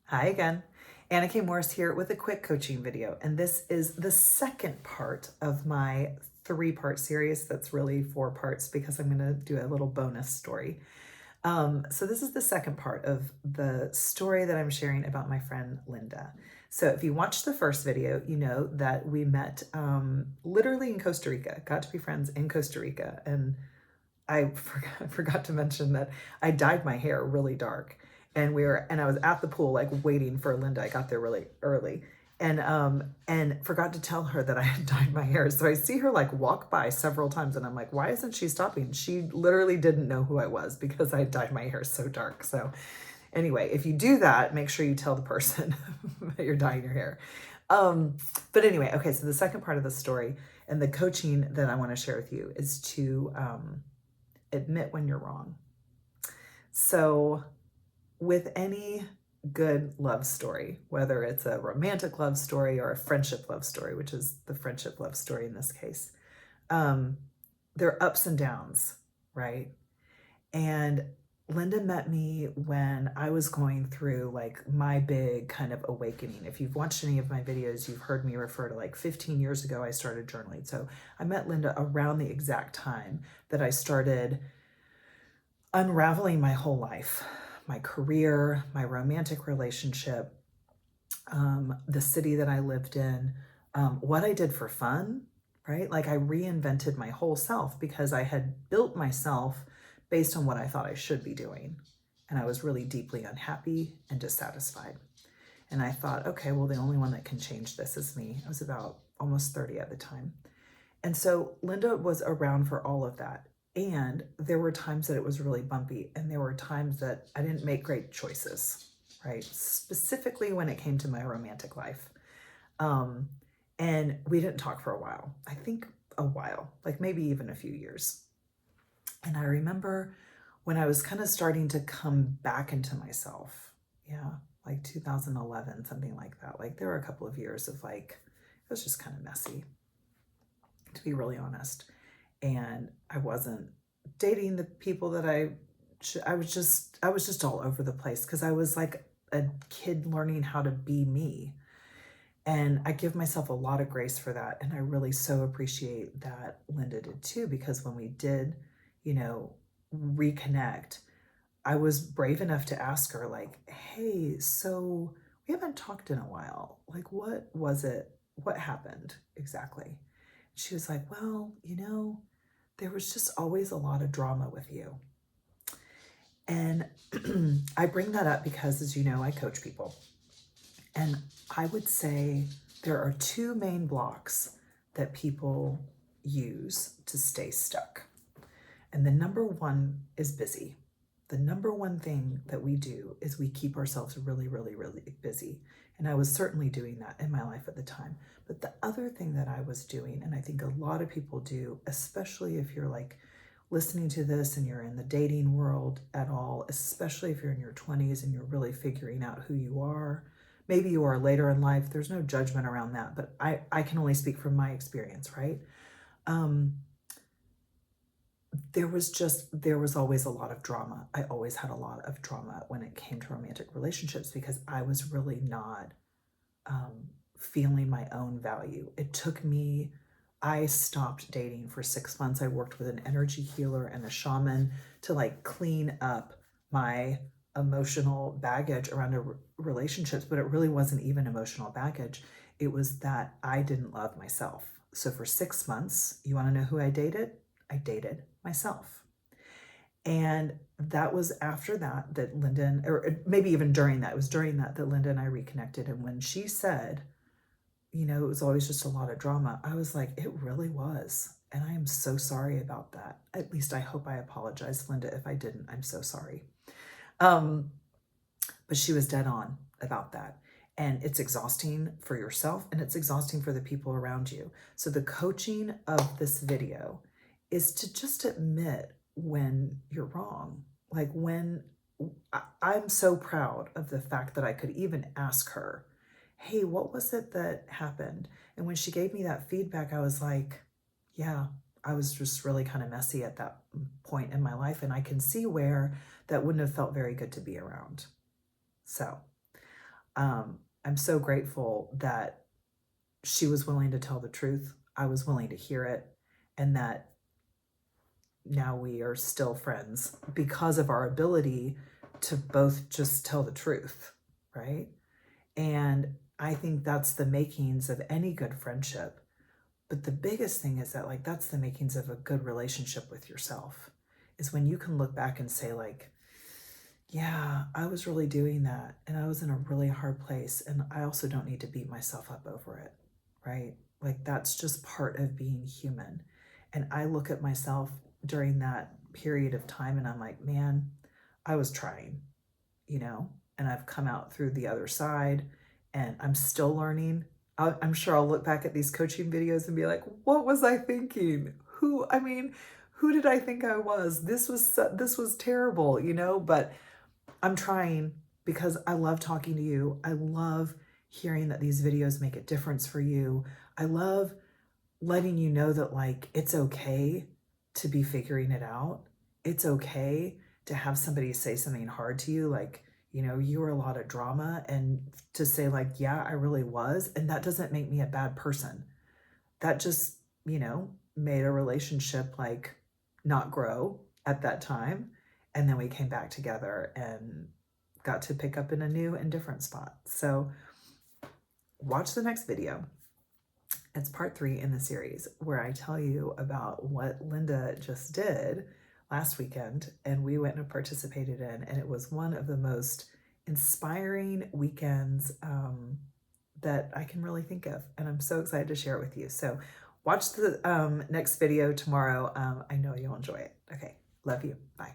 Hi again. Anna K. Morris here with a quick coaching video. And this is the second part of my 3-part series. That's really 4 parts because I'm going to do a little bonus story. So this is the second part of the story that I'm sharing about my friend Linda. So if you watched the first video, you know that we met literally in Costa Rica, got to be friends in Costa Rica. And I forgot to mention that I dyed my hair really dark, and I was at the pool like waiting for Linda. I got there really early, and forgot to tell her that I had dyed my hair. So I see her like walk by several times, and I'm like, why isn't she stopping? She literally didn't know who I was because I dyed my hair so dark. So anyway, if you do that, make sure you tell the person that you're dyeing your hair. But anyway, okay, so the second part of the story and the coaching that I want to share with you is to admit when you're wrong. So with any good love story, whether it's a romantic love story or a friendship love story, which is the friendship love story in this case, there are ups and downs, right? And Linda met me when I was going through like my big kind of awakening. If you've watched any of my videos, you've heard me refer to like 15 years ago, I started journaling. So I met Linda around the exact time that I started unraveling my whole life, my career, my romantic relationship, the city that I lived in, what I did for fun, right? Like I reinvented my whole self because I had built myself based on what I thought I should be doing. And I was really deeply unhappy and dissatisfied. And I thought, okay, well, the only one that can change this is me. I was about almost 30 at the time. And so Linda was around for all of that. And there were times that it was really bumpy, and there were times that I didn't make great choices, right? Specifically when it came to my romantic life. And we didn't talk for a while. I think a while, like maybe even a few years. And I remember when I was kind of starting to come back into myself, like 2011, something like that. Like there were a couple of years of like, it was just kind of messy, to be really honest. And I wasn't dating the people that I was just all over the place because I was like a kid learning how to be me. And I give myself a lot of grace for that. And I really so appreciate that Linda did too, because when we did, reconnect, I was brave enough to ask her like, hey, so we haven't talked in a while. Like, what was it? What happened exactly? She was like, well, there was just always a lot of drama with you. And I bring that up because, as you know, I coach people. And I would say there are 2 main blocks that people use to stay stuck. And the number one is busy. The number one thing that we do is we keep ourselves really, really, really busy. And I was certainly doing that in my life at the time. But the other thing that I was doing, and I think a lot of people do, especially if you're like listening to this and you're in the dating world at all, especially if you're in your 20s and you're really figuring out who you are. Maybe you are later in life. There's no judgment around that, but I can only speak from my experience, right? There was always a lot of drama. I always had a lot of drama when it came to romantic relationships because I was really not feeling my own value. I stopped dating for 6 months. I worked with an energy healer and a shaman to like clean up my emotional baggage around relationships, but it really wasn't even emotional baggage. It was that I didn't love myself. So for 6 months, you want to know who I dated? I dated myself. And that was after that Linda, or maybe even during that, it was during that Linda and I reconnected. And when she said, it was always just a lot of drama, I was like, it really was. And I am so sorry about that. At least I hope I apologized, Linda. If I didn't, I'm so sorry. But she was dead on about that. And it's exhausting for yourself and it's exhausting for the people around you. So the coaching of this video is to just admit when you're wrong. Like I'm so proud of the fact that I could even ask her, hey, what was it that happened? And when she gave me that feedback, I was like, yeah, I was just really kind of messy at that point in my life. And I can see where that wouldn't have felt very good to be around. So I'm so grateful that she was willing to tell the truth. I was willing to hear it, and that now we are still friends because of our ability to both just tell the truth, right? And I think that's the makings of any good friendship. But the biggest thing is that, like, that's the makings of a good relationship with yourself, is when you can look back and say, like, yeah, I was really doing that, and I was in a really hard place, and I also don't need to beat myself up over it, right? Like, that's just part of being human. And I look at myself during that period of time and I'm like, man, I was trying, and I've come out through the other side, and I'm still learning. I'm sure I'll look back at these coaching videos and be like, what was I thinking? Who did I think I was? This was terrible, but I'm trying, because I love talking to you. I love hearing that these videos make a difference for you. I love letting you know that, like, it's okay to be figuring it out. It's okay to have somebody say something hard to you, like, you were a lot of drama, and to say, like, yeah, I really was. And that doesn't make me a bad person. That just, made a relationship, like, not grow at that time. And then we came back together and got to pick up in a new and different spot. So watch the next video. It's part 3 in the series, where I tell you about what Linda just did last weekend and we went and participated in. And it was one of the most inspiring weekends that I can really think of. And I'm so excited to share it with you. So watch the next video tomorrow. I know you'll enjoy it. Okay. Love you. Bye.